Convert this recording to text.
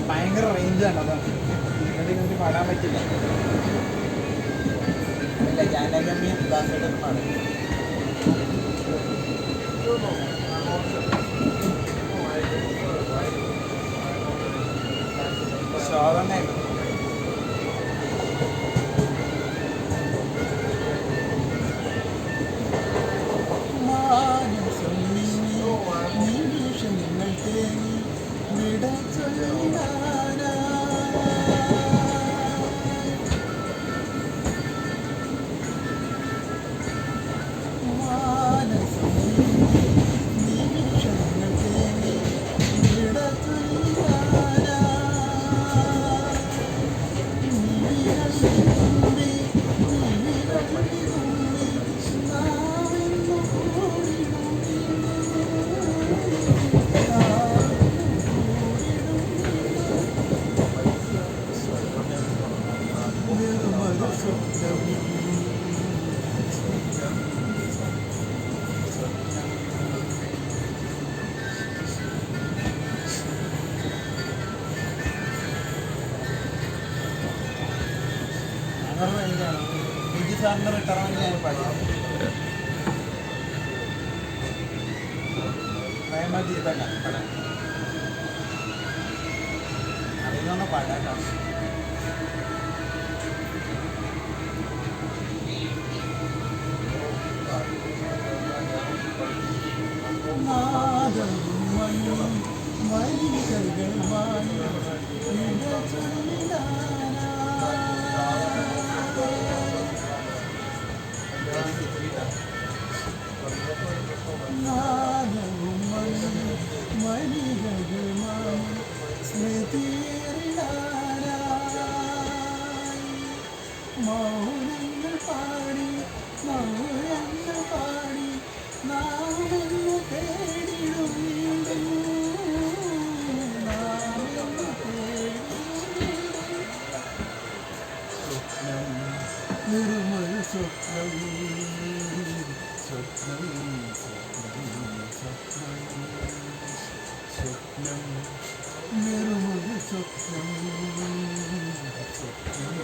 ഭയങ്കര റേഞ്ചാണ്. അതാണ് നിങ്ങൾക്ക് പാടാൻ പറ്റില്ല. ഇല്ല ജാനകമ്മി ദാസയുടെ പാടും ശോഭനായിട്ട് ബിജു സാറിൻ്റെ റിട്ടയർമെൻറ്റ് ഞാൻ പാടിയത് പ്രേമജി തന്നെ പാടാൻ അറിയുന്ന പാടാട്ടോ. മൗനങ്ങൾ പാടി മൗനങ്ങൾ പാടി നാമെന്ന് തേടിടും വീണ്ടും നാമെന്ന് തേടിടും സ്വപ്നം നിർമ്മൽ സ്വപ്നം സ്വപ്നം സ്വപ്നം സ്വപ്നം നിർമ്മൽ സ്വപ്നം സ്വപ്നം